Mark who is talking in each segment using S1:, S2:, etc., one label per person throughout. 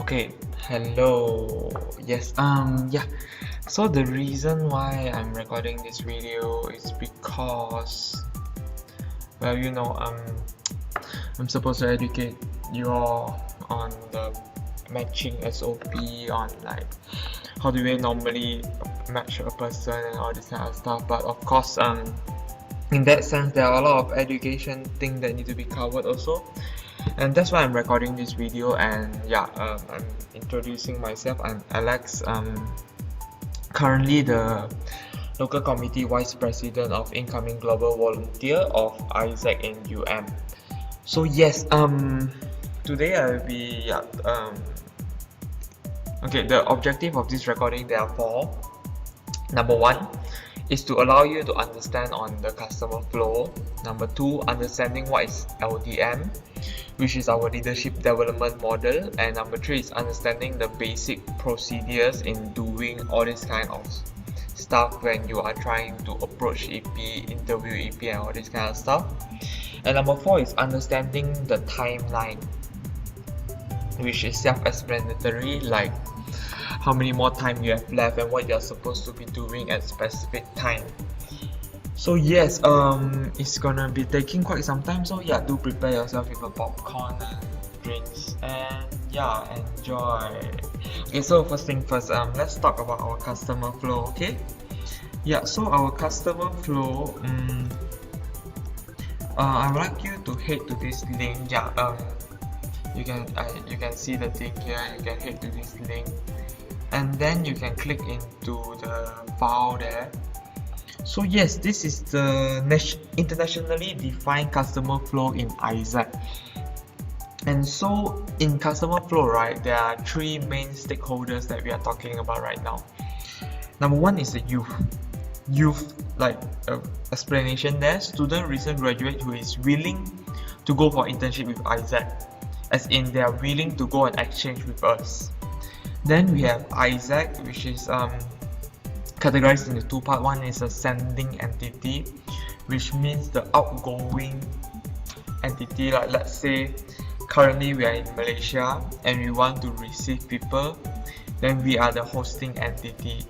S1: Okay, hello. Yes, yeah. So the reason why I'm recording this video is because, well, I'm supposed to educate you all on the matching SOP, on like how do we normally match a person and all this kind of stuff. But of course, in that sense, there are a lot of education things that need to be covered also. And that's why I'm recording this video. And yeah, I'm introducing myself. I'm Alex, currently the local committee vice president of incoming global volunteer of Isaac in So yes, today I'll be okay, the objective of this recording, there are four. Number one is to allow you to understand on the customer flow. Number two, understanding what is LDM, which is our leadership development model. And number three is understanding the basic procedures in doing all this kind of stuff when you are trying to approach EP, interview EP and all this kind of stuff. And number four is understanding the timeline, which is self-explanatory, like how many more time you have left and what you're supposed to be doing at specific time. So yes, it's gonna be taking quite some time, so yeah, do prepare yourself with a popcorn and drinks, and yeah, enjoy. Okay, so first thing first, let's talk about our customer flow. Okay, yeah, so our customer flow, I would like you to head to this link. Yeah, you can see the thing here. You can head to this link, and then you can click into the file there. So yes, this is the internationally defined customer flow in Isaac. And so in customer flow, right, there are three main stakeholders that we are talking about right now. Number one is the youth, like explanation there, student recent graduate who is willing to go for internship with Isaac, as in they are willing to go on exchange with us. Then we have Isaac, which is categorized into two parts. One is a sending entity, which means the outgoing entity. Like let's say currently we are in Malaysia and we want to receive people, then we are the hosting entity,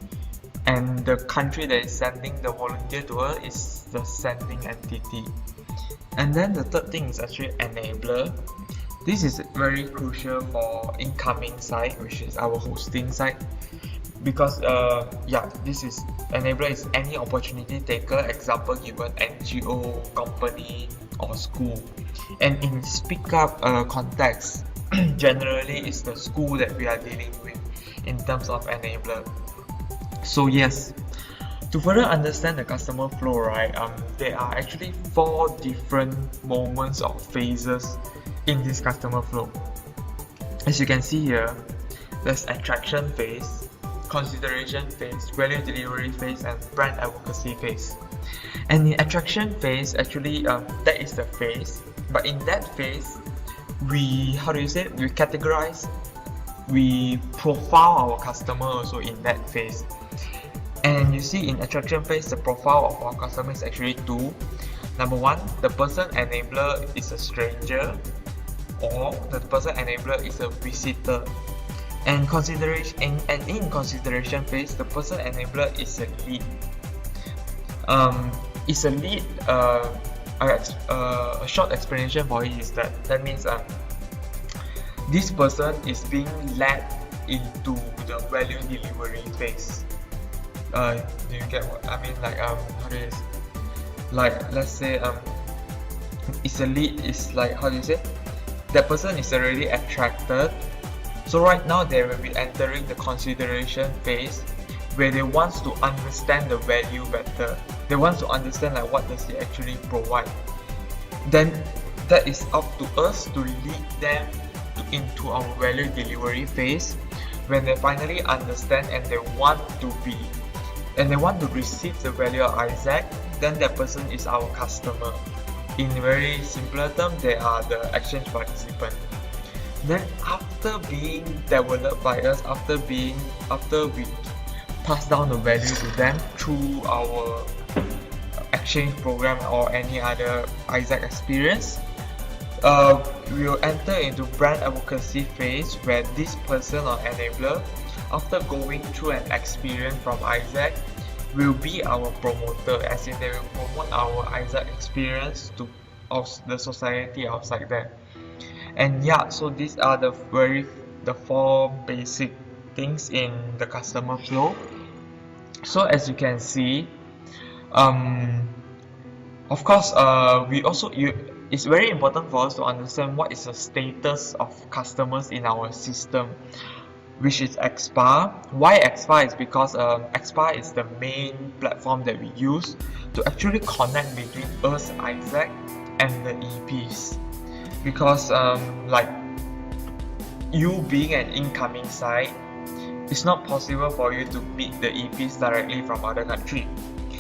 S1: and the country that is sending the volunteer to us is the sending entity. And then the third thing is actually enabler. This is very crucial for incoming side, which is our hosting side, because yeah, this is enabler is any opportunity taker, example given NGO, company or school. And in speak up context, generally it's the school that we are dealing with in terms of enabler. So yes, to further understand the customer flow, right, there are actually four different moments or phases in this customer flow. As you can see here, there's attraction phase, consideration phase, value delivery phase, and brand advocacy phase. And in attraction phase, actually that is the phase, but in that phase we categorize, we profile our customer also in that phase. And you see, in attraction phase, the profile of our customer is actually two. Number one, the person enabler is a stranger, or the person enabler is a visitor. And in consideration phase, the person enabler is a lead. It's a lead. A short explanation for it is that means this person is being led into the value delivery phase. Do you get what I mean? Like how do you say? Like let's say it's a lead. Is like, how do you say? That person is already attracted. So right now they will be entering the consideration phase, where they want to understand the value better. They want to understand like what does it actually provide. Then that is up to us to lead them into our value delivery phase. When they finally understand and they want to receive the value of Isaac, then that person is our customer. In very simpler terms, they are the exchange participant. Then after being developed by us, after we pass down the value to them through our exchange program or any other Isaac experience, we will enter into brand advocacy phase, where this person or enabler, after going through an experience from Isaac, will be our promoter, as in they will promote our Isaac experience to the society outside there. And yeah, so these are the four basic things in the customer flow. So as you can see, of course, it's very important for us to understand what is the status of customers in our system, which is XPA. Why XPA is because XPA is the main platform that we use to actually connect between us, Isaac, and the EPs. Because like you being an incoming site, it's not possible for you to meet the EPs directly from other country,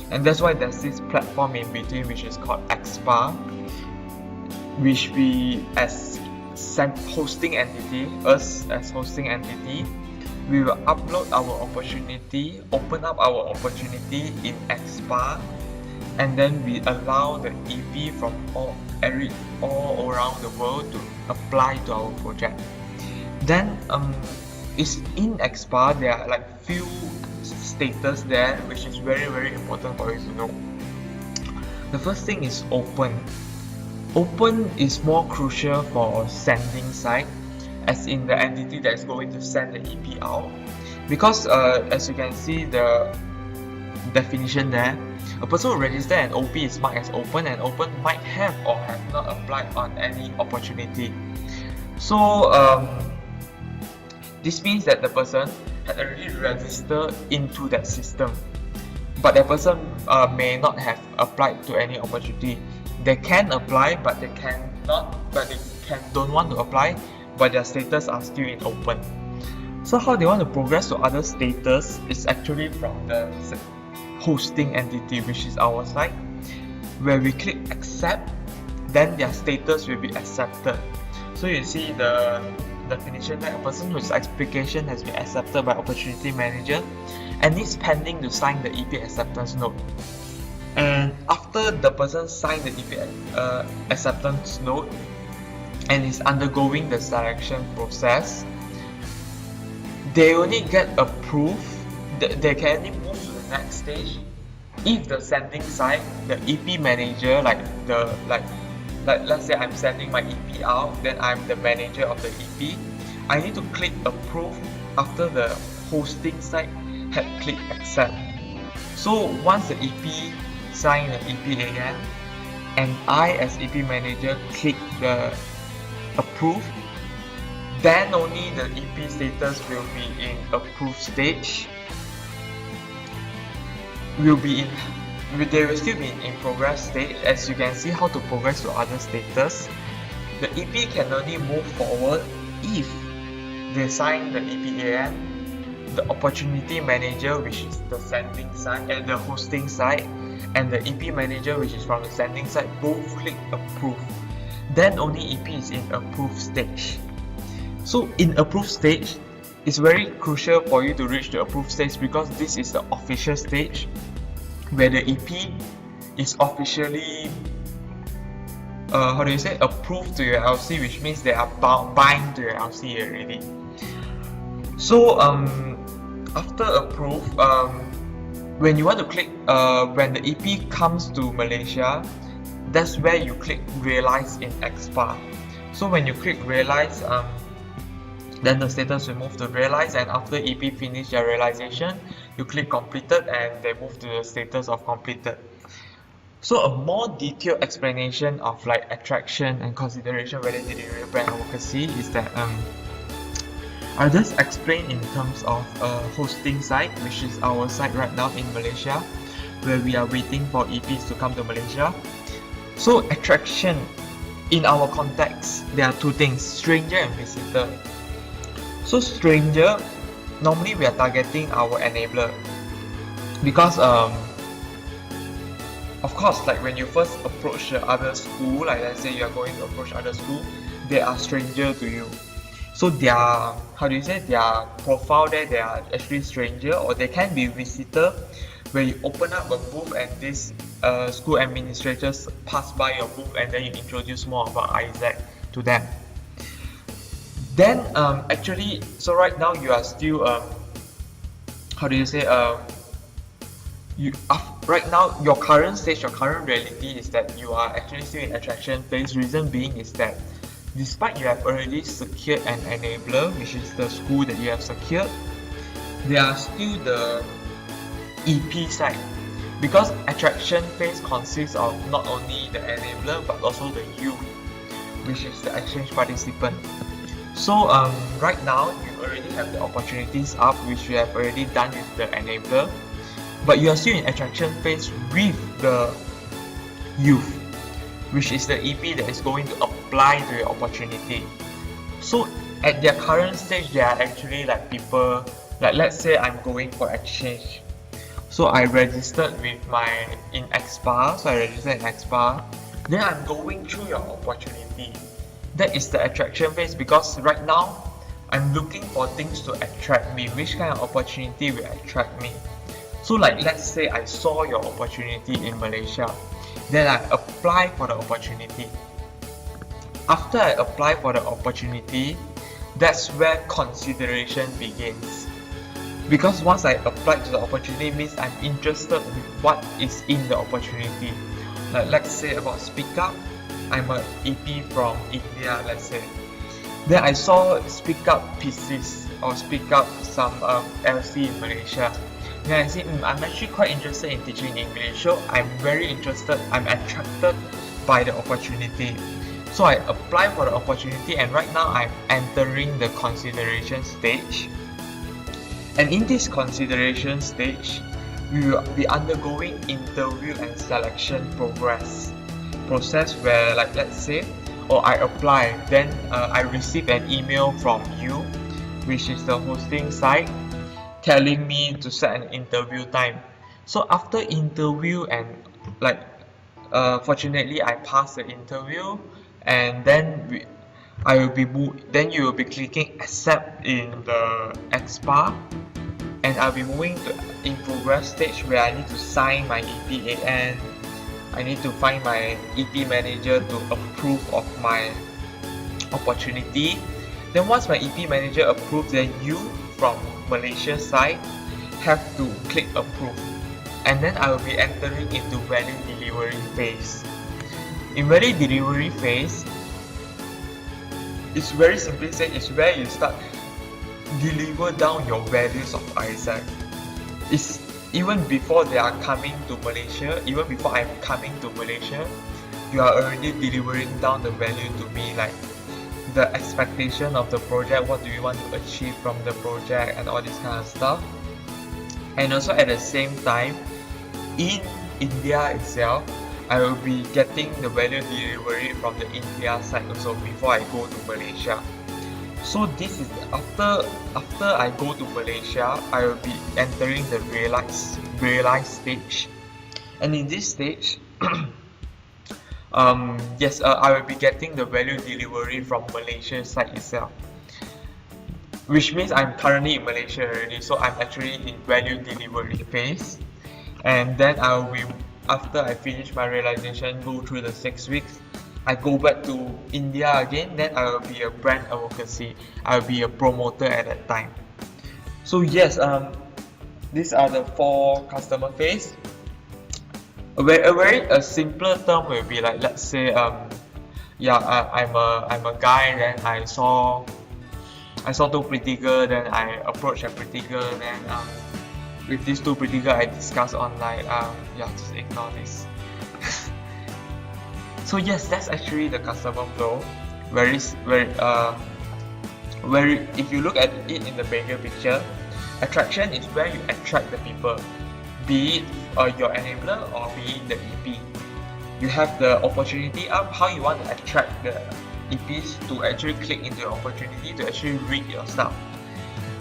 S1: and that's why there's this platform in between, which is called XPA, which we as hosting entity, us as hosting entity, we will upload our opportunity, open up our opportunity in XPA, and then we allow the EP from all around the world to apply to our project. Then it's in XPA, there are like few status there, which is very important for you to know. The first thing is open. Open is more crucial for sending side, as in the entity that is going to send the EP out, because as you can see the definition there, a person who register an OP is marked as open, and open might have or have not applied on any opportunity. So this means that the person had already registered into that system, but that person may not have applied to any opportunity. They can apply, but they don't want to apply, but their status are still in open. So how they want to progress to other status is actually from the hosting entity, which is our site, where we click accept, then their status will be accepted. So you see the definition that a person whose application has been accepted by opportunity manager and is pending to sign the EP acceptance note. And after the person signed the EP acceptance note and is undergoing the selection process, they only get approved. They can only move to the next stage if the sending side, the EP manager, let's say I'm sending my EP out, then I'm the manager of the EP. I need to click approve after the hosting site had clicked accept. So once the EP sign the EPAN and I as EP manager click the approve, then only the EP status will be in approved stage. They will still be in progress stage. As you can see how to progress to other status, the EP can only move forward if they sign the EPAN, the opportunity manager, which is the sending side and the hosting side, and the EP manager, which is from the sending side, both click approve. Then only EP is in approved stage. So in approved stage, it's very crucial for you to reach the approved stage, because this is the official stage where the EP is officially approved to your LC, which means they are bind to your LC already. So after approve, when you want to click, when the EP comes to Malaysia, that's where you click realize in XPA. So when you click realize, then the status will move to realize, and after EP finish their realization, you click completed and they move to the status of completed. So a more detailed explanation of like attraction and consideration related to brand advocacy is that I'll just explain in terms of hosting site, which is our site right now in Malaysia, where we are waiting for EPs to come to Malaysia. So attraction, in our context, there are two things: stranger and visitor. So stranger, normally we are targeting our enabler, because of course, like when you first approach the other school, like let's say you are going to approach other school, they are stranger to you. So their their profile there, they are actually stranger, or they can be visitor, where you open up a booth and this school administrators pass by your booth and then you introduce more about Isaac. to them. Then actually, so right now you are still how do you say right now your current stage, your current reality is that you are actually still in attraction phase. Reason being is that despite you have already secured an enabler, which is the school that you have secured, there are still the EP side, because attraction phase consists of not only the enabler but also the youth, which is the exchange participant. So right now you already have the opportunities up, which you have already done with the enabler, but you are still in attraction phase with the youth, which is the EP that is going to apply to your opportunity. So at their current stage, they are actually like people, like let's say I'm going for exchange. So I registered with in XPA, so I registered in XPA. Then I'm going through your opportunity. That is the attraction phase, because right now I'm looking for things to attract me. Which kind of opportunity will attract me? So like let's say I saw your opportunity in Malaysia, then I apply for the opportunity. After I apply for the opportunity, that's where consideration begins. Because once I apply to the opportunity, it means I'm interested with what is in the opportunity. Like let's say about Speak Up, I'm an EP from India, let's say. Then I saw Speak Up pieces or Speak Up some LC in Malaysia. Then I see I'm actually quite interested in teaching English, so I'm very interested, I'm attracted by the opportunity. So I apply for the opportunity, and right now I'm entering the consideration stage. And in this consideration stage, we will be undergoing interview and selection process where, like let's say, I apply, then I receive an email from you, which is the hosting site, telling me to set an interview time. So after interview and fortunately I passed the interview, and then then you will be clicking accept in the XPA, and I'll be moving to in progress stage where I need to sign my EPAN. I need to find my EP manager to approve of my opportunity. Then once my EP manager approves, then you from Malaysia side have to click approve, and then I will be entering into value delivery phase. In value delivery phase, it's very simply said, it's where you start deliver down your values of Isaac. It's even before they are coming to Malaysia, even before I'm coming to Malaysia, you are already delivering down the value to me, like the expectation of the project, what do you want to achieve from the project, and all this kind of stuff. And also at the same time, in India itself, I will be getting the value delivery from the India side also before I go to Malaysia. So this is after I go to Malaysia, I will be entering the realize stage. And in this stage, I will be getting the value delivery from Malaysia side itself, which means I'm currently in Malaysia already, so I'm actually in value delivery phase. And then I will be, after I finish my realization, go through the 6 weeks, I go back to India again, then I will be a brand advocacy, I will be a promoter at that time. So yes, these are the 4 customer phase. A simpler term will be like, let's say I'm a guy, then I saw 2 pretty girl, then I approach a pretty girl, then with these 2 pretty girl I discuss online. Just ignore this. So yes, that's actually the customer flow. Very if you look at it in the bigger picture, attraction is where you attract the people, be it your enabler or be it the EP. You have the opportunity up, how you want to attract the EPs to actually click into your opportunity, to actually read your stuff.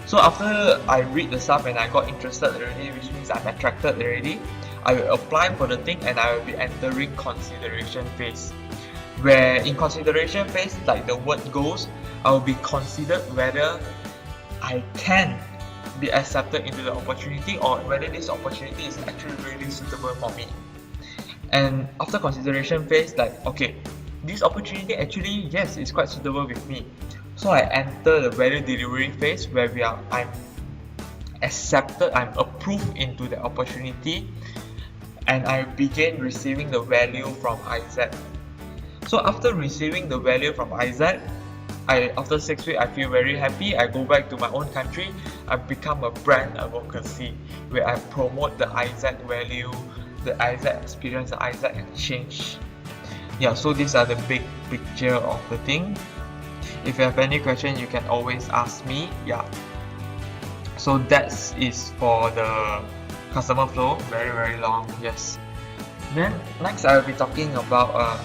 S1: So after I read the stuff and I got interested already, which means I'm attracted already, I will apply for the thing and I will be entering consideration phase. Where in consideration phase, like the word goes, I will be considered whether I can be accepted into the opportunity or whether this opportunity is actually really suitable for me. And after consideration phase, like okay, this opportunity actually, yes, is quite suitable with me. So I enter the value delivery phase where I'm accepted, I'm approved into the opportunity, and I begin receiving the value from Isaac. So after receiving the value from Isaac, after 6 weeks I feel very happy. I go back to my own country. I become a brand advocacy where I promote the Isaac value, the Isaac experience, the Isaac exchange. Yeah, so these are the big picture of the thing. If you have any question, you can always ask me. Yeah, so that is for the customer flow. Very long. Yes. Then next I will be talking about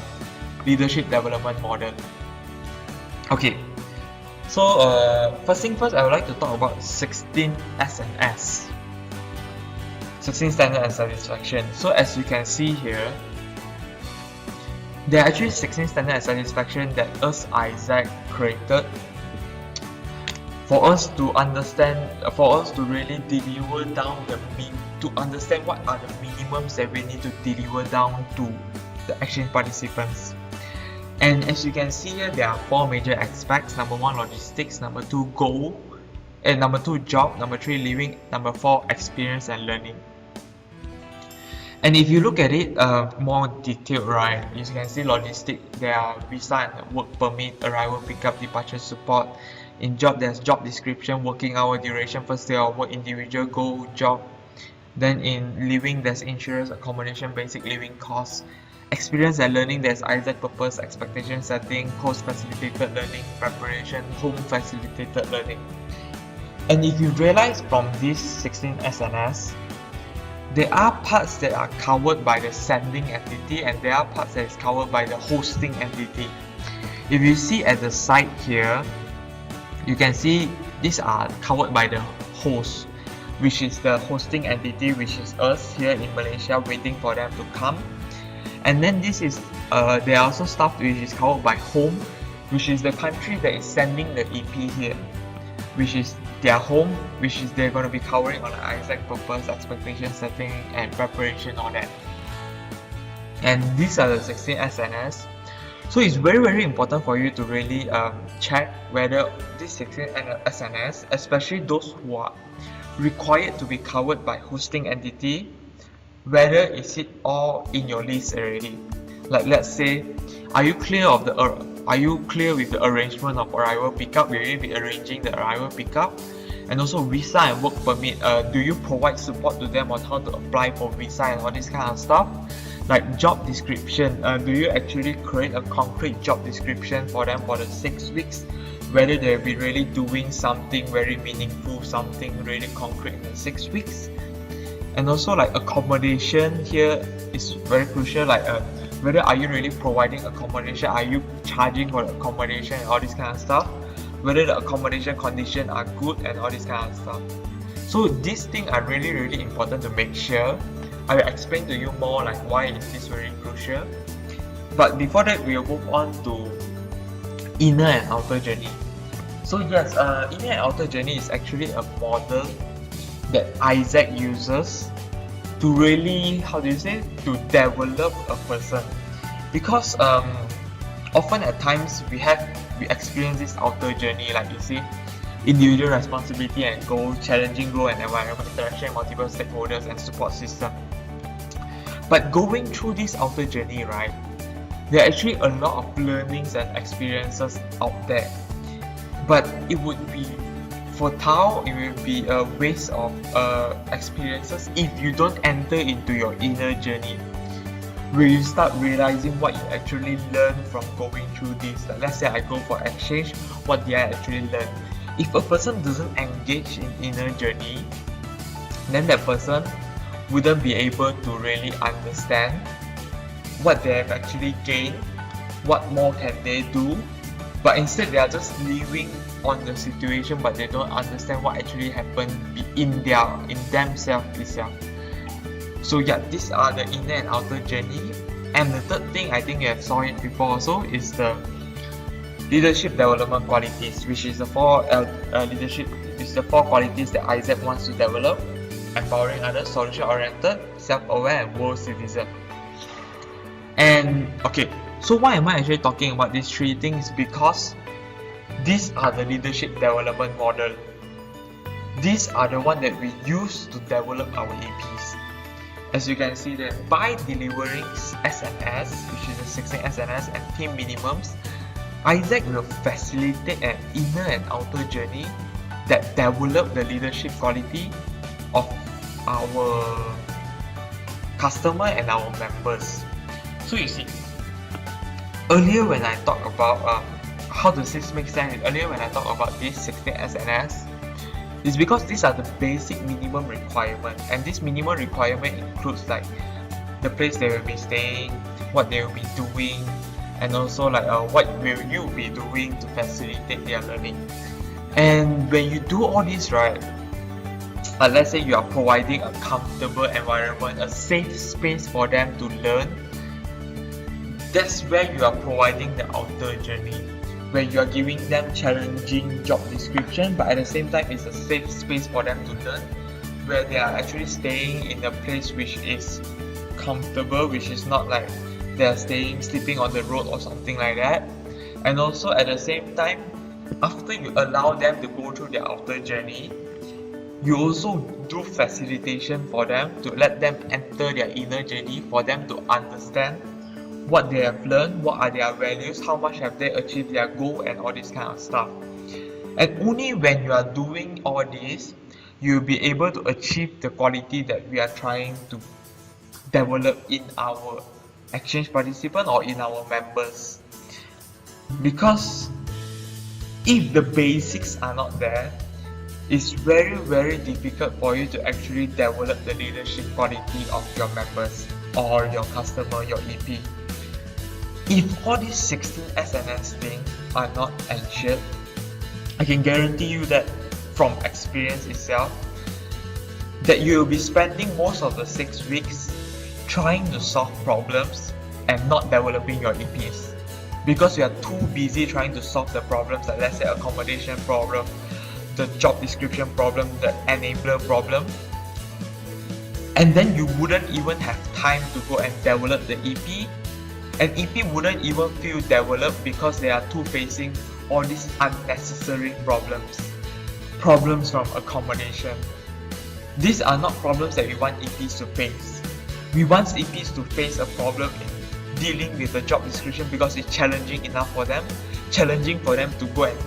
S1: leadership development model. Okay, so first thing first, I would like to talk about 16 SNS, 16 standard and satisfaction. So as you can see here, there are actually 16 standard and satisfaction that us Isaac created for us to understand, for us to really deliver down to understand what are the minimums that we need to deliver down to the exchange participants. And as you can see here, there are 4 major aspects. Number 1, logistics. Number 2, goal. And number 2, job. Number 3, living. Number 4, experience and learning. And if you look at it more detailed, right, you can see logistics, there are visa and work permit, arrival, pickup, departure support. In job, there's job description, working hour, duration, first day of work, individual, goal, job. Then in living, there's insurance, accommodation, basic living costs. Experience and learning, there's Isaac purpose, expectation setting, course facilitated learning, preparation, home facilitated learning. And if you realize from these 16 SNS, there are parts that are covered by the sending entity and there are parts that is covered by the hosting entity. If you see at the side here, you can see these are covered by the host, which is the hosting entity, which is us here in Malaysia waiting for them to come. And then this is there are also stuff which is covered by home, which is the country that is sending the EP here, which is their home, which is they're going to be covering on the Isaac purpose, expectation setting and preparation, all that. And these are the 16 SNS. So it's very important for you to really check whether these 16 SNS, especially those who are required to be covered by hosting entity, whether is it all in your list already. Like let's say, are you clear with the arrangement of arrival pickup? Will you be arranging the arrival pickup? And also visa and work permit, do you provide support to them on how to apply for visa and all this kind of stuff? Like job description, do you actually create a concrete job description for them for the 6 weeks? Whether they'll be really doing something very meaningful, something really concrete in the 6 weeks. And also like accommodation here is very crucial, like whether are you really providing accommodation, are you charging for the accommodation and all this kind of stuff, whether the accommodation conditions are good and all this kind of stuff. So these things are really important to make sure. I will explain to you more like why is this very crucial. But before that, we will move on to inner and outer journey. So yes, inner and outer journey is actually a model that Isaac uses to really, to develop a person. Because often at times we experience this outer journey, like you see, individual responsibility and goal, challenging goal and environment, interaction, multiple stakeholders and support system. But going through this outer journey, right, there are actually a lot of learnings and experiences out there. But it would be, for Tao, it will be a waste of experiences if you don't enter into your inner journey, where you start realizing what you actually learn from going through this. Like, let's say I go for exchange, what did I actually learn? If a person doesn't engage in inner journey, then that person wouldn't be able to really understand what they have actually gained, what more can they do, but instead they are just living on the situation, but they don't understand what actually happened in themselves itself. So yeah, these are the inner and outer journey. And the third thing, I think you have saw it before also, is the leadership development qualities, which is the four qualities that Isaac wants to develop: empowering others, solution oriented, self-aware, and world citizen. And okay, So why am I actually talking about these three things? Because these are the leadership development model. These are the one that we use to develop our APs. As you can see that by delivering SNS, which is the 16 SNS and team minimums, Isaac will facilitate an inner and outer journey that develop the leadership quality of our customer and our members. So you see, earlier when I talk about how does this make sense, earlier when I talk about this 16 SNS, it's because these are the basic minimum requirement, and this minimum requirement includes like the place they will be staying, what they will be doing, and also like what will you be doing to facilitate their learning. And when you do all this, right, let's say you are providing a comfortable environment, a safe space for them to learn, that's where you are providing the outer journey, where you are giving them challenging job description, but at the same time it's a safe space for them to learn, where they are actually staying in a place which is comfortable, which is not like they are sleeping on the road or something like that. And also at the same time, after you allow them to go through their outer journey, you also do facilitation for them to let them enter their inner journey, for them to understand what they have learned, what are their values, how much have they achieved their goal, and all this kind of stuff. And only when you are doing all this, you'll be able to achieve the quality that we are trying to develop in our exchange participant or in our members. Because if the basics are not there, it's very difficult for you to actually develop the leadership quality of your members or your customer, your EP. If all these 16 SNS things are not ensured, I can guarantee you that from experience itself, that you will be spending most of the 6 weeks trying to solve problems and not developing your EPs, because you are too busy trying to solve the problems, like let's say accommodation problem, the job description problem, the enabler problem, and then you wouldn't even have time to go and develop the EP, and EP wouldn't even feel developed because they are too facing all these unnecessary problems from accommodation. These are not problems that we want EPs to face. We want EPs to face a problem in dealing with the job description because it's challenging enough for them, challenging for them to go and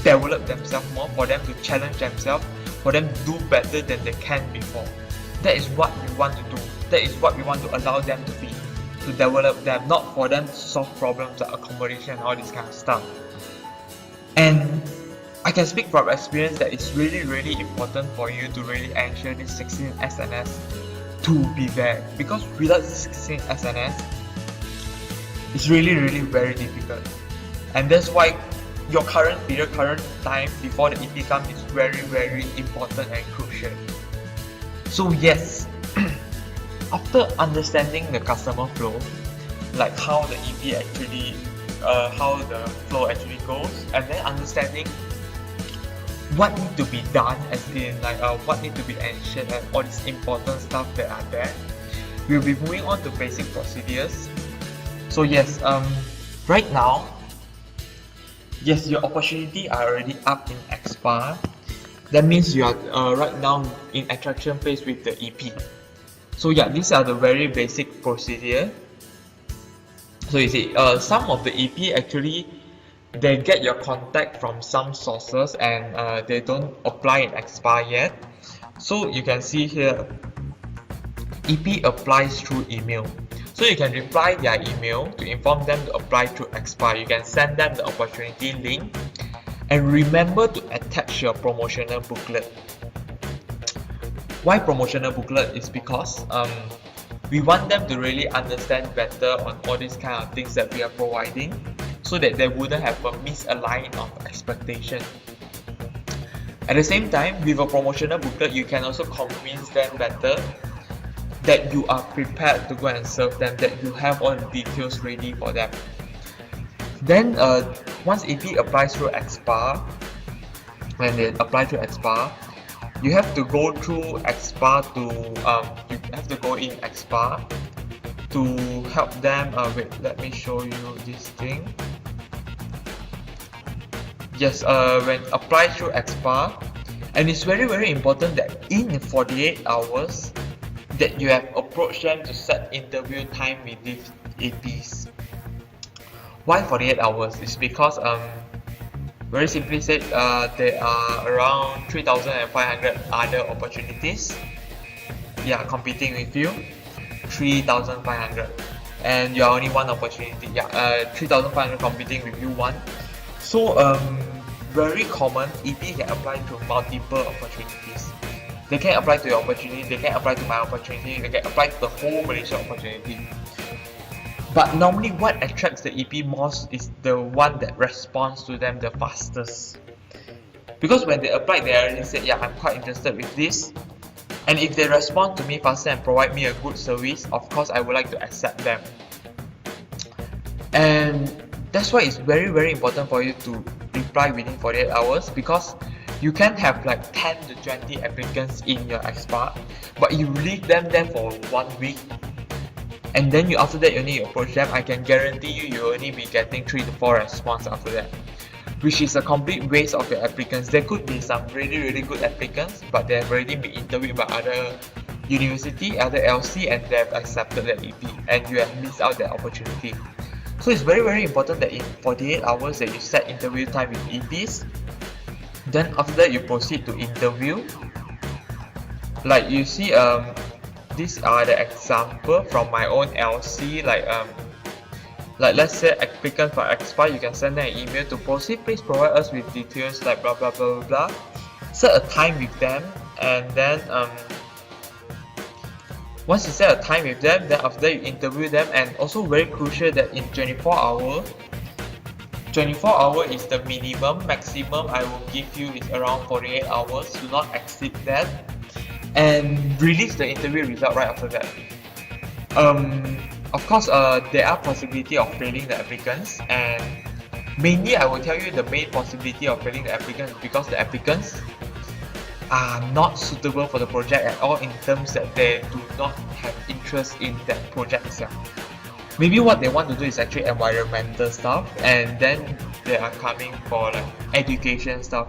S1: develop themselves more, for them to challenge themselves, for them to do better than they can before. That is what we want to do. That is what we want to allow them to be, to develop them, not for them to solve problems like accommodation and all this kind of stuff. And I can speak from experience that it's really important for you to really ensure this 16 SNS to be there, because without this 16 SNS, it's really very difficult. And that's why your current period, current time before the EP comes is very important and crucial. So yes, after understanding the customer flow, like how the EP actually, how the flow actually goes, and then understanding what need to be done, as in like what need to be ensured and all these important stuff that are there, we'll be moving on to basic procedures. So yes, right now, yes, your opportunity are already up in XPA. That means you are right now in attraction phase with the EP. So yeah, these are the very basic procedure. So you see, some of the EP actually, they get your contact from some sources and they don't apply in XPA yet. So you can see here, EP applies through email. So you can reply their email to inform them to apply through XPA. You can send them the opportunity link, and remember to attach your promotional booklet. Why promotional booklet is because we want them to really understand better on all these kind of things that we are providing, so that they wouldn't have a misalignment of expectation. At the same time, with a promotional booklet, you can also convince them better that you are prepared to go and serve them, that you have all the details ready for them. Then once EP applies through XPA, when they apply through XPA, you have to go through XPA to you have to go in XPA to help them. Wait, let me show you this thing. Yes, when applied through XPA, and it's very important that in 48 hours that you have approached them to set interview time with these APs. Why 48 hours? It's because very simply said, there are around 3,500 other opportunities, yeah, competing with you. 3,500, and you are only one opportunity. Yeah, 3,500 competing with you one. So very common, EP can apply to multiple opportunities. They can apply to your opportunity, they can apply to my opportunity, they can apply to the whole Malaysia opportunity. But normally what attracts the EP most is the one that responds to them the fastest. Because when they apply, they already said, yeah, I'm quite interested with this. And if they respond to me faster and provide me a good service, of course I would like to accept them. And that's why it's very important for you to reply within 48 hours, because you can have like 10 to 20 applicants in your XPA, but you leave them there for 1 week, and then after that you need to approach them. I can guarantee you'll only be getting 3 to 4 responses after that, which is a complete waste of your applicants. There could be some really good applicants, but they have already been interviewed by other university, other LC, and they have accepted that EP, and you have missed out that opportunity. So it's very important that in 48 hours that you set interview time with EPs. Then after that you proceed to interview. Like you see, these are the example from my own LC. Like let's say applicant for XPA, you can send them an email to proceed. Please provide us with details like blah blah blah blah blah. Set a time with them, and then once you set a time with them, then after that you interview them. And also very crucial that in 24 hours is the minimum. Maximum I will give you is around 48 hours. Do not exceed that, and release the interview result right after that. Of course, there are possibility of failing the applicants, and mainly I will tell you the main possibility of failing the applicants because the applicants are not suitable for the project at all, in terms that they do not have interest in that project itself. Maybe what they want to do is actually environmental stuff, and then they are coming for like education stuff.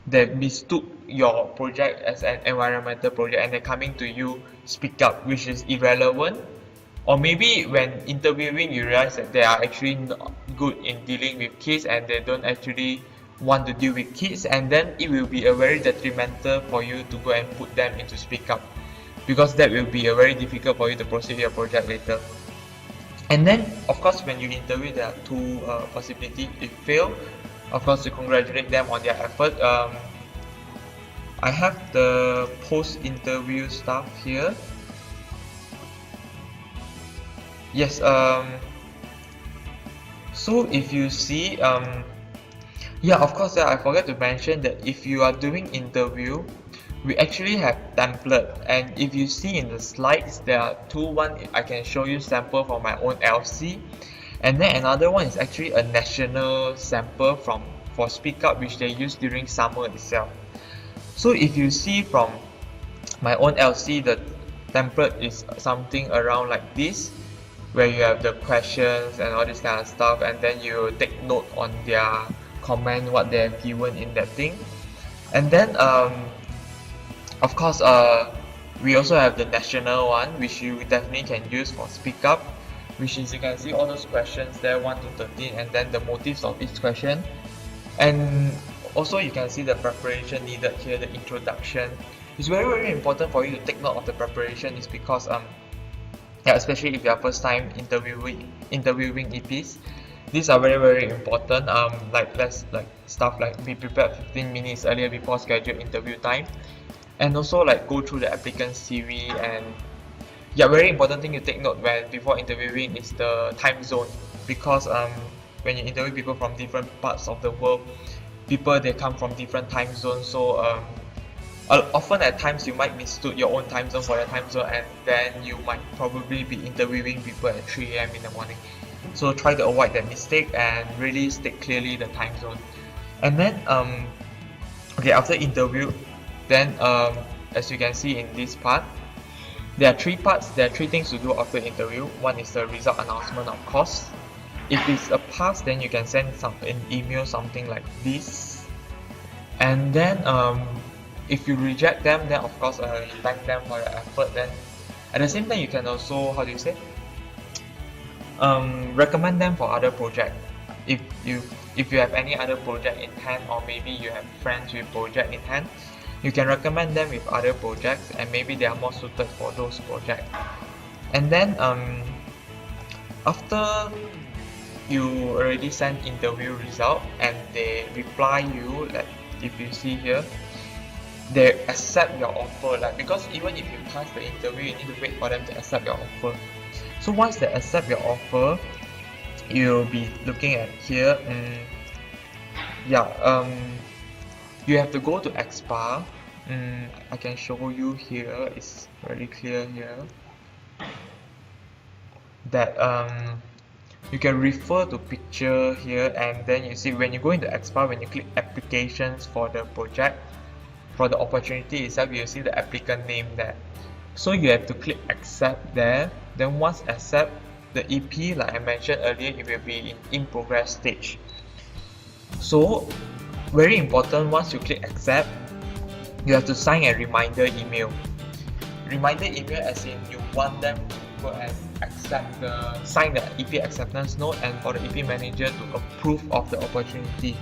S1: They mistook your project as an environmental project, and they're coming to you speak up, which is irrelevant. Or maybe when interviewing you realize that they are actually not good in dealing with kids, and they don't actually want to deal with kids, and then it will be a very detrimental for you to go and put them into speak up, because that will be a very difficult for you to proceed your project later. And then of course when you interview, there are two possibilities. If fail, of course you congratulate them on their effort. I have the post-interview stuff here. Yes, so if you see, yeah, of course, I forgot to mention that if you are doing interview, we actually have template, and if you see in the slides, there are two. One I can show you sample from my own LC, and then another one is actually a national sample for speak up, which they use during summer itself. So if you see from my own LC, the template is something around like this, where you have the questions and all this kind of stuff, and then you take note on their comment, what they have given in that thing. And then of course we also have the national one, which you definitely can use for speak up, which is you can see all those questions there, 1 to 13, and then the motives of each question. And also you can see the preparation needed here, the introduction. It's very important for you to take note of the preparation, is because yeah, especially if you are first time interviewing EPs, these are very important. Like stuff like be prepared 15 minutes earlier before scheduled interview time, and also like go through the applicant's CV. And yeah, very important thing you take note before interviewing is the time zone, because when you interview people from different parts of the world, they come from different time zones. So often at times you might mistake your own time zone for your time zone, and then you might probably be interviewing people at 3 AM in the morning. So try to avoid that mistake and really state clearly the time zone. And then okay, after interview, then as you can see in this part, There are three parts. There are three things to do after interview. One is the result announcement, of course. If it's a pass, then you can send an email, something like this. And then if you reject them, then of course you thank them for your effort. Then at the same time, you can also, how do you say, recommend them for other project. If you have any other project in hand, or maybe you have friends with project in hand, you can recommend them with other projects, and maybe they are more suited for those projects. And then after you already send interview result and they reply you, like if you see here, they accept your offer, like because even if you pass the interview, you need to wait for them to accept your offer. So once they accept your offer, you'll be looking at here. You have to go to XPA. I can show you here. It's very clear here that you can refer to picture here, and then you see when you go into XPA, when you click applications for the project, for the opportunity itself, you'll see the applicant name there. So you have to click accept there. Then once accept, the EP, like I mentioned earlier, it will be in progress stage. So very important, once you click accept, you have to sign a reminder email. Reminder email as in you want them to go and sign the EP acceptance note, and for the EP manager to approve of the opportunity,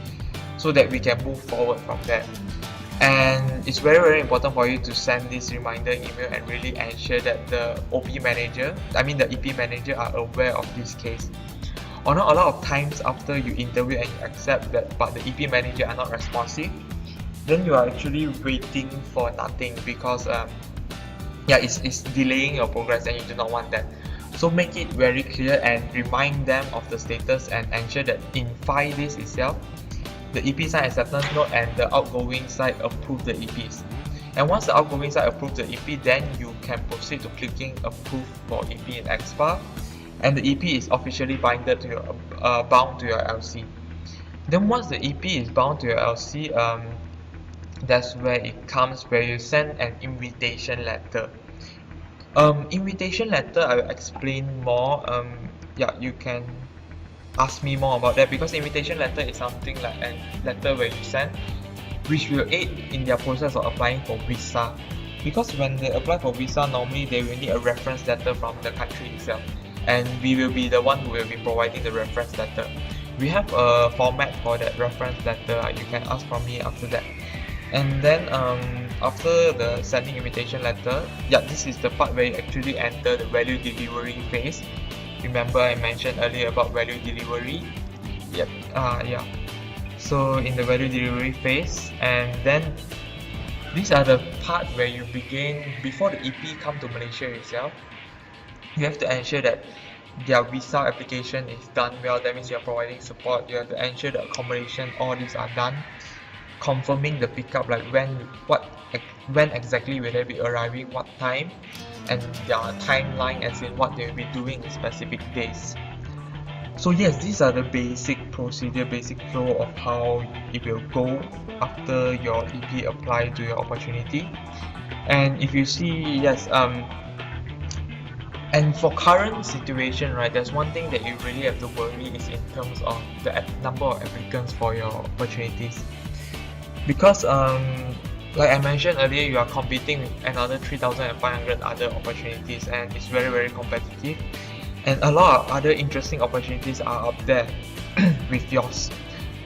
S1: so that we can move forward from there. And it's very important for you to send this reminder email and really ensure that the EP manager are aware of this case. Or not, a lot of times after you interview and you accept that, but the EP manager are not responsive, then you are actually waiting for nothing, because it's delaying your progress, and you do not want that. So make it very clear and remind them of the status, and ensure that in 5 days itself, the EP sign acceptance note and the outgoing side approve the EPs. And once the outgoing side approves the EP, then you can proceed to clicking approve for EP in XPA, and the EP is officially bound to your LC. Then once the EP is bound to your LC, that's where it comes, where you send an invitation letter. Invitation letter, I will explain more. You can ask me more about that, because invitation letter is something like a letter where you send, which will aid in their process of applying for visa. Because when they apply for visa, normally they will need a reference letter from the country itself, and we will be the one who will be providing the reference letter. We have a format for that reference letter. You can ask from me after that. And then after the sending invitation letter, this is the part where you actually enter the value delivery phase. Remember I mentioned earlier about value delivery? So in the value delivery phase, and then these are the part where you begin, before the EP come to Malaysia itself, you have to ensure that their visa application is done well. That means you are providing support. You have to ensure the accommodation, all these are done, confirming the pickup, like when exactly will they be arriving, what time, and their timeline, as in what they will be doing in specific days. So yes, these are the basic procedure, basic flow of how it will go after your EP apply to your opportunity. And if you see, and for current situation, right, there's one thing that you really have to worry is in terms of the number of applicants for your opportunities. Because like I mentioned earlier, you are competing with another 3,500 other opportunities, and it's very competitive, and a lot of other interesting opportunities are up there with yours.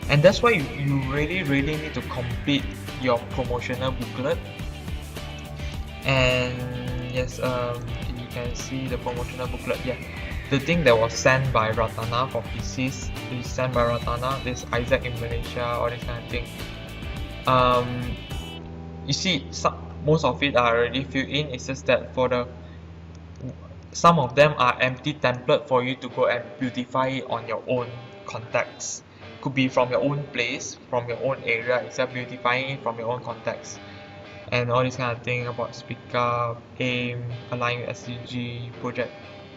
S1: And that's why you really need to complete your promotional booklet. And yes, you can see the promotional booklet. The thing that was sent by Ratana for PCs is sent by Ratana. This Isaac in Malaysia, all this kind of thing. You see, most of it are already filled in. It's just that some of them are empty template for you to go and beautify it on your own context. Could be from your own place, from your own area itself, beautifying it from your own context, and all this kind of thing about speak up, aim, align with SDG, project,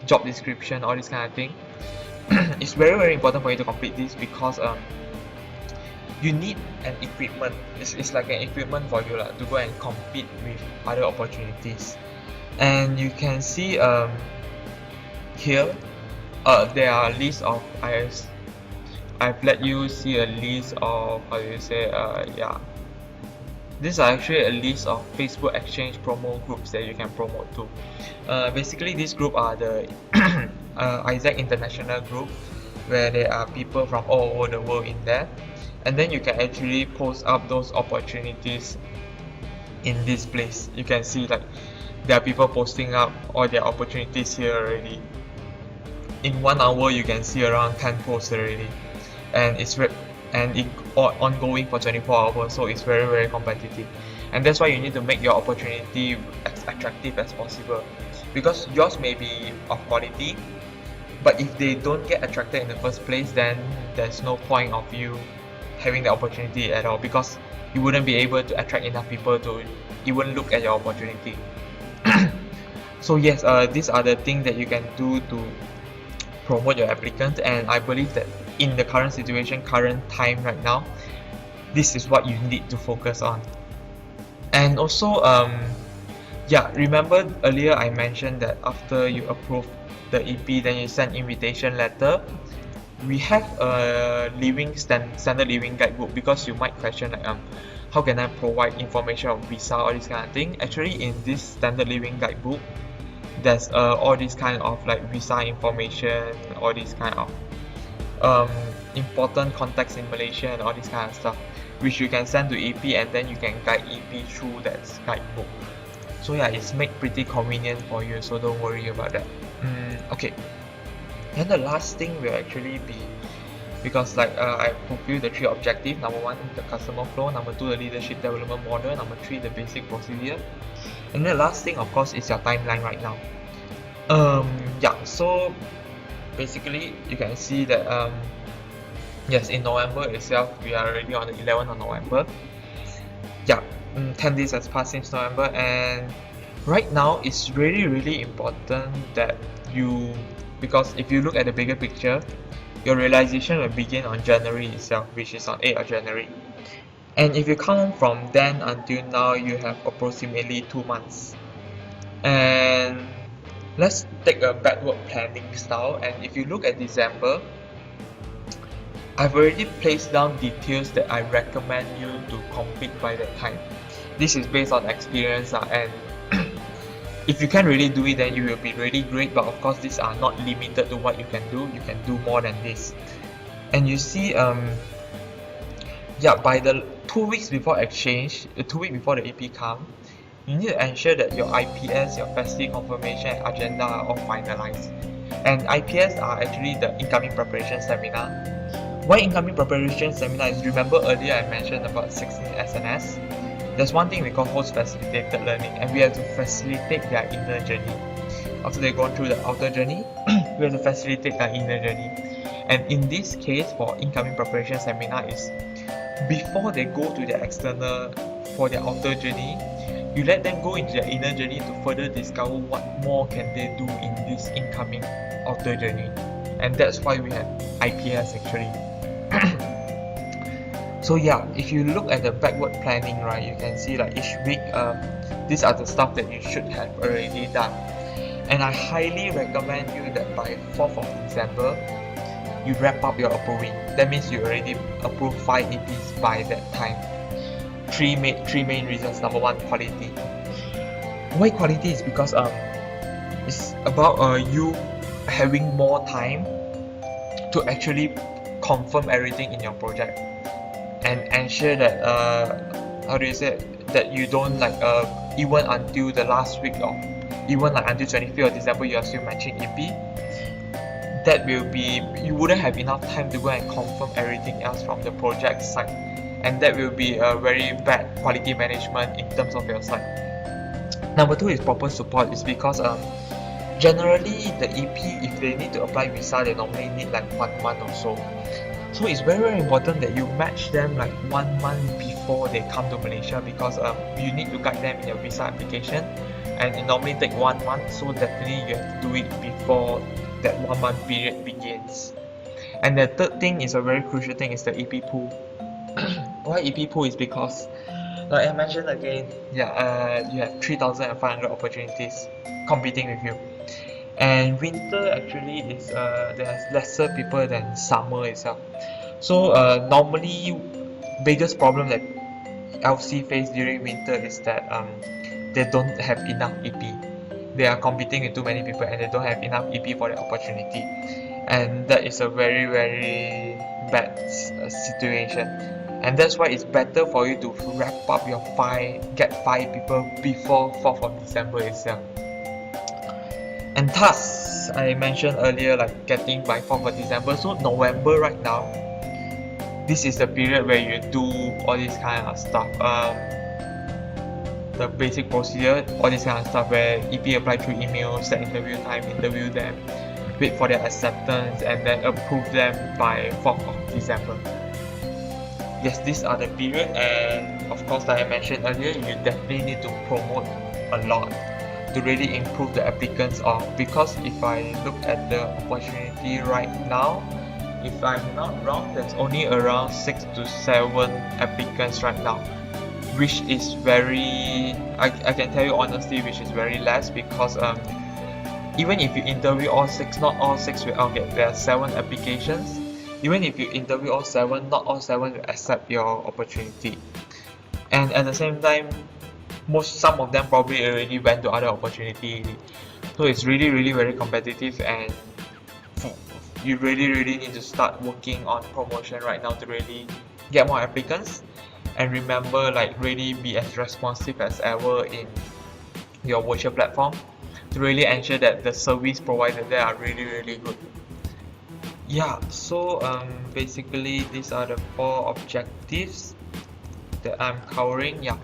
S1: job description, all this kind of thing. It's very important for you to complete this, because you need an equipment. It's like an equipment for you to go and compete with other opportunities. And you can see here there are a list of I've let you see a list of these are actually a list of Facebook exchange promo groups that you can promote to. Basically, this group are the Isaac International Group, where there are people from all over the world in there, and then you can actually post up those opportunities in this place. You can see like there are people posting up all their opportunities here already. In 1 hour, you can see around 10 posts already, and it's ongoing for 24 hours, so it's very competitive. And that's why you need to make your opportunity as attractive as possible, because yours may be of quality, but if they don't get attracted in the first place, then there's no point of you having the opportunity at all, because you wouldn't be able to attract enough people to even look at your opportunity. So yes, these are the things that you can do to promote your applicants, and I believe that in the current situation, current time right now, this is what you need to focus on. And also remember earlier I mentioned that after you approve the EP, then you send invitation letter. We have a standard living guidebook, because you might question like how can I provide information of visa, all this kind of thing. Actually, in this standard living guidebook, there's all this kind of like visa information, all this kind of important contacts in Malaysia and all this kind of stuff, which you can send to EP, and then you can guide EP through that guidebook. So yeah, it's made pretty convenient for you, so don't worry about that. Okay, and the last thing will actually be, because like I fulfill the 3 objectives. Number 1, the customer flow. Number 2, the leadership development model. Number 3, the basic procedure. And the last thing, of course, is your timeline right now. So basically you can see that yes, in November itself, we are already on the 11th of November. 10 days has passed since November, and right now it's really important that because if you look at the bigger picture, your realization will begin on January itself, which is on 8th of January. And if you count from then until now, you have approximately 2 months. And let's take a backward planning style, and if you look at December, I've already placed down details that I recommend you to complete by that time. This is based on experience, and if you can really do it, then you will be really great. But of course, these are not limited to what you can do. You can do more than this. And you see, by the 2 weeks before exchange, 2 weeks before the EP come, you need to ensure that your IPS, your festive confirmation, and agenda are all finalized. And IPS are actually the incoming preparation seminar. Why incoming preparation seminar is, remember earlier I mentioned about 16 SNS. There's one thing we call host facilitated learning, and we have to facilitate their inner journey. After they've gone through the outer journey, we have to facilitate their inner journey. And in this case, for incoming preparation seminar, is before they go to their external for their outer journey, you let them go into their inner journey to further discover what more can they do in this incoming outer journey. And that's why we have IPS actually. So yeah, if you look at the backward planning, right, you can see like each week these are the stuff that you should have already done. And I highly recommend you that by 4th of December you wrap up your approving. That means you already approved 5 EPs by that time. Three main reasons. Number 1, quality. Why quality is because it's about you having more time to actually confirm everything in your project and ensure that that you don't like even until the last week of even like until 25th of December you are still matching EP. That will be, you wouldn't have enough time to go and confirm everything else from the project side, and that will be a very bad quality management in terms of your side. Number 2 is proper support. Is because generally the EP, if they need to apply visa, they normally need like 1 month or so. So it's very important that you match them like 1 month before they come to Malaysia, because you need to guide them in your visa application, and it normally takes 1 month, so definitely you have to do it before that 1 month period begins. And the third thing is a very crucial thing, is the EP pool. Why EP pool is because, like I mentioned again, you have 3,500 opportunities competing with you. And winter actually is there's lesser people than summer itself. So normally biggest problem that LC face during winter is that they don't have enough EP. They are competing with too many people and they don't have enough EP for the opportunity, and that is a very very bad situation. And that's why it's better for you to wrap up your get 5 people before 4th of December itself. And thus, I mentioned earlier, like getting by 4th of December. So November right now, this is the period where you do all this kind of stuff. The basic procedure, all this kind of stuff where EP apply through email, set interview time, interview them, wait for their acceptance, and then approve them by 4th of December. Yes, these are the period, and of course, like I mentioned earlier, you definitely need to promote a lot to really improve the applicants of, because if I look at the opportunity right now, if I'm not wrong, there's only around 6 to 7 applicants right now, which is very, I can tell you honestly, which is very less, because even if you interview all 6, not all 6 will get, there are 7 applications. Even if you interview all 7, not all 7 will accept your opportunity. And at the same time, some of them probably already went to other opportunity. So it's really very competitive, and you really need to start working on promotion right now to really get more applicants. And remember, like, really be as responsive as ever in your virtual platform to really ensure that the service provided there are really good. Yeah, so basically these are the 4 objectives that I'm covering. Yeah,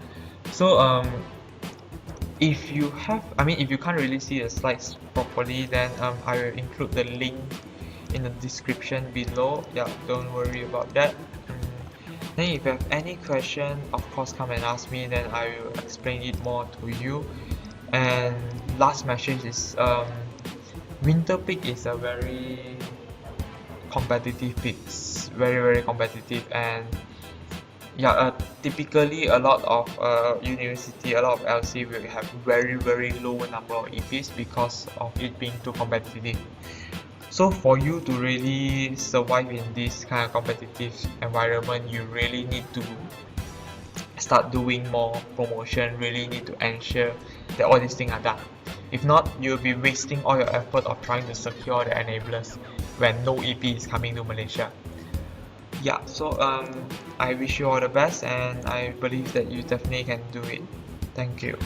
S1: so if you can't really see the slides properly, then I will include the link in the description below. Yeah, don't worry about that. Then if you have any question, of course come and ask me, then I will explain it more to you. And last message is winter peak is a very competitive peaks, very competitive. And yeah, typically a lot of university, a lot of LC will have very low number of EPs because of it being too competitive. So for you to really survive in this kind of competitive environment, you really need to start doing more promotion, really need to ensure that all these things are done. If not, you'll be wasting all your effort of trying to secure the enablers when no EP is coming to Malaysia. Yeah, so I wish you all the best, and I believe that you definitely can do it. Thank you.